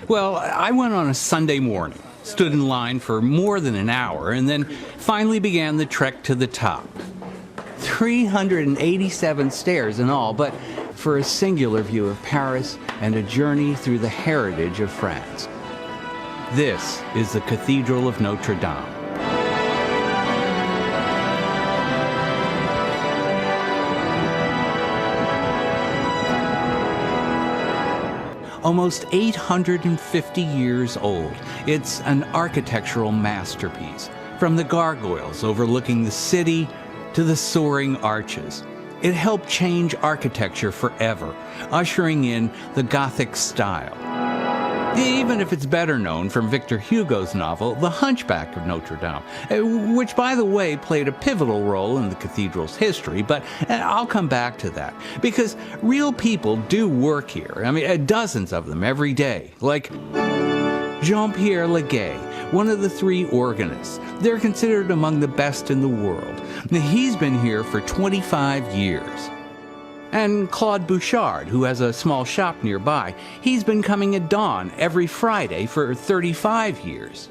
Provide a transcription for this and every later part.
Well, I went on a Sunday morning, stood in line for more than an hour, and then finally began the trek to the top. 387 stairs in all, but for a singular view of Paris and a journey through the heritage of France. This is the Cathedral of Notre Dame. Almost 850 years old, it's an architectural masterpiece, from the gargoyles overlooking the city to the soaring arches. It helped change architecture forever, ushering in the Gothic style. Even if it's better known from Victor Hugo's novel, The Hunchback of Notre Dame, which, by the way, played a pivotal role in the cathedral's history, but I'll come back to that, because real people do work here. I mean, dozens of them every day, like Jean-Pierre Leguet, one of the three organists. They're considered among the best in the world. He's been here for 25 years. And Claude Bouchard, who has a small shop nearby, he's been coming at dawn every Friday for 35 years.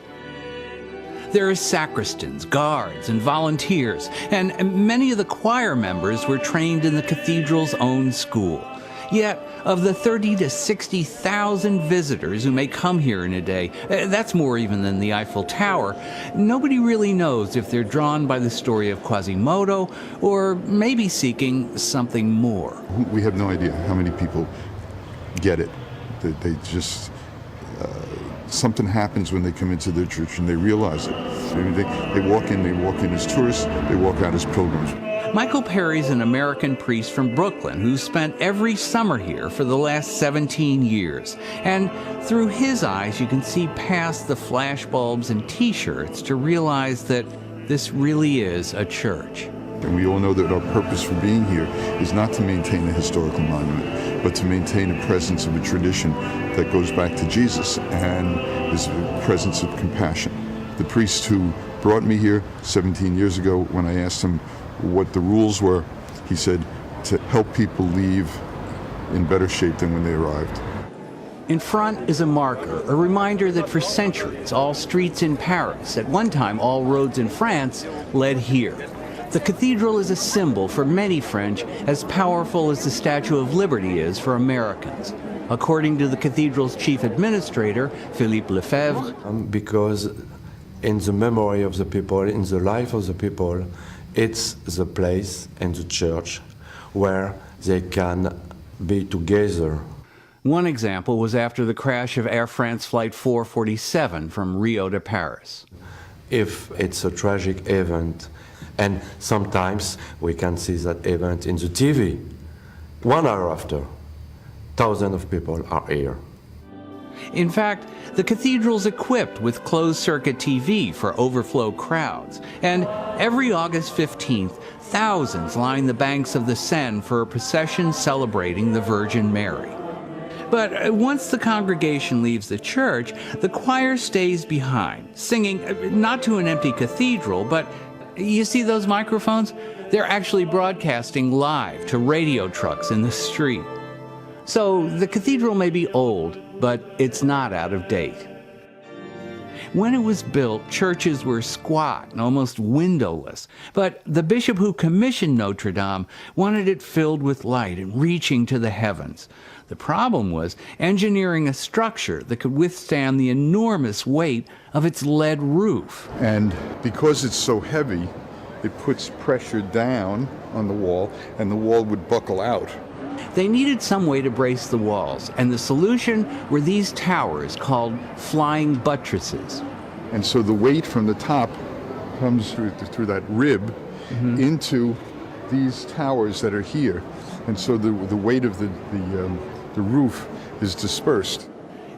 There are sacristans, guards, and volunteers, and many of the choir members were trained in the cathedral's own school. Yet, of the 30 to 60,000 visitors who may come here in a day, that's more even than the Eiffel Tower, nobody really knows if they're drawn by the story of Quasimodo or maybe seeking something more. We have no idea how many people get it. They just, something happens when they come into their church and they realize it. I mean, they walk in as tourists, they walk out as pilgrims. Michael Perry's an American priest from Brooklyn who's spent every summer here for the last 17 years. And through his eyes, you can see past the flashbulbs and t-shirts to realize that this really is a church. And we all know that our purpose for being here is not to maintain a historical monument, but to maintain a presence of a tradition that goes back to Jesus and is a presence of compassion. The priest who brought me here 17 years ago, when I asked him what the rules were, he said to help people leave in better shape than when they arrived. In front is a marker, a reminder that for centuries all streets in Paris, at one time all roads in France, led here. The cathedral is a symbol for many French, as powerful as the Statue of Liberty is for Americans. According to the cathedral's chief administrator, Philippe Lefebvre, because in the memory of the people, in the life of the people, it's the place and the church where they can be together. One example was after the crash of Air France Flight 447 from Rio to Paris. If it's a tragic event, and sometimes we can see that event in the TV, 1 hour after, thousands of people are here. In fact, the cathedral's equipped with closed-circuit TV for overflow crowds, and every August 15th, thousands line the banks of the Seine for a procession celebrating the Virgin Mary. But once the congregation leaves the church, the choir stays behind, singing not to an empty cathedral, but you see those microphones? They're actually broadcasting live to radio trucks in the street. So the cathedral may be old, but it's not out of date. When it was built, churches were squat and almost windowless, but the bishop who commissioned Notre Dame wanted it filled with light and reaching to the heavens. The problem was engineering a structure that could withstand the enormous weight of its lead roof. And because it's so heavy, it puts pressure down on the wall, and the wall would buckle out. They needed some way to brace the walls, and the solution were these towers called flying buttresses. And so the weight from the top comes through that rib into these towers that are here. And so the weight of the roof is dispersed.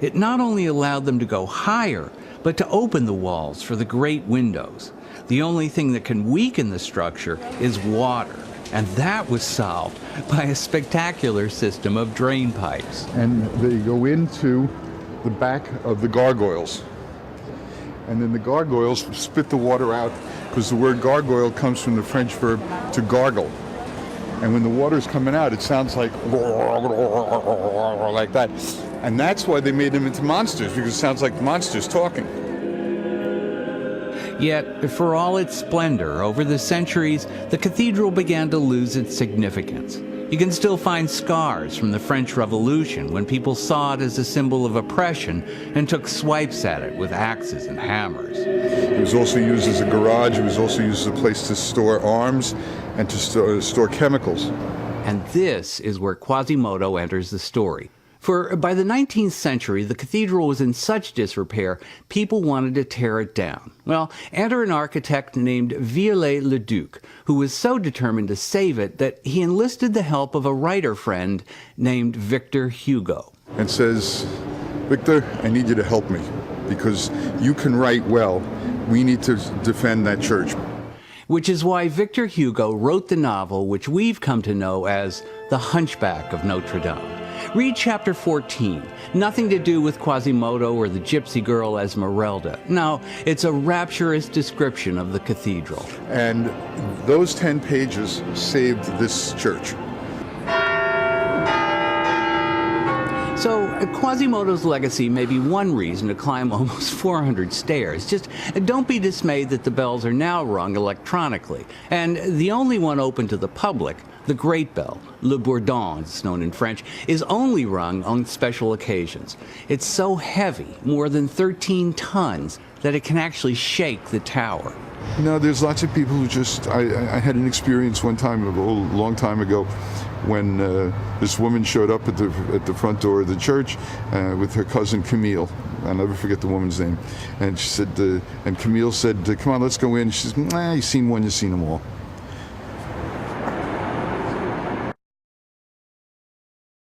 It not only allowed them to go higher, but to open the walls for the great windows. The only thing that can weaken the structure is water. And that was solved by a spectacular system of drain pipes. And they go into the back of the gargoyles. And then the gargoyles spit the water out, because the word gargoyle comes from the French verb to gargle. And when the water's coming out, it sounds like that. And that's why they made them into monsters, because it sounds like monsters talking. Yet, for all its splendor over the centuries, the cathedral began to lose its significance. You can still find scars from the French Revolution when people saw it as a symbol of oppression and took swipes at it with axes and hammers. It was also used as a garage. It was also used as a place to store arms and to store chemicals. And this is where Quasimodo enters the story. For by the 19th century, the cathedral was in such disrepair, people wanted to tear it down. Well, enter an architect named Viollet-le-Duc, who was so determined to save it that he enlisted the help of a writer friend named Victor Hugo. And says, Victor, I need you to help me, because you can write well. We need to defend that church. Which is why Victor Hugo wrote the novel which we've come to know as The Hunchback of Notre Dame. Read chapter 14. Nothing to do with Quasimodo or the gypsy girl Esmeralda. No, it's a rapturous description of the cathedral. And those 10 pages saved this church. So, Quasimodo's legacy may be one reason to climb almost 400 stairs. Just don't be dismayed that the bells are now rung electronically. And the only one open to the public, the Great Bell, Le Bourdon, it's known in French, is only rung on special occasions. It's so heavy, more than 13 tons, that it can actually shake the tower. No, there's lots of people who just... I had an experience one time, a long time ago, when this woman showed up at the front door of the church with her cousin Camille. I'll never forget the woman's name. And she said, and Camille said, come on, let's go in. She said, nah, you've seen one, you've seen them all.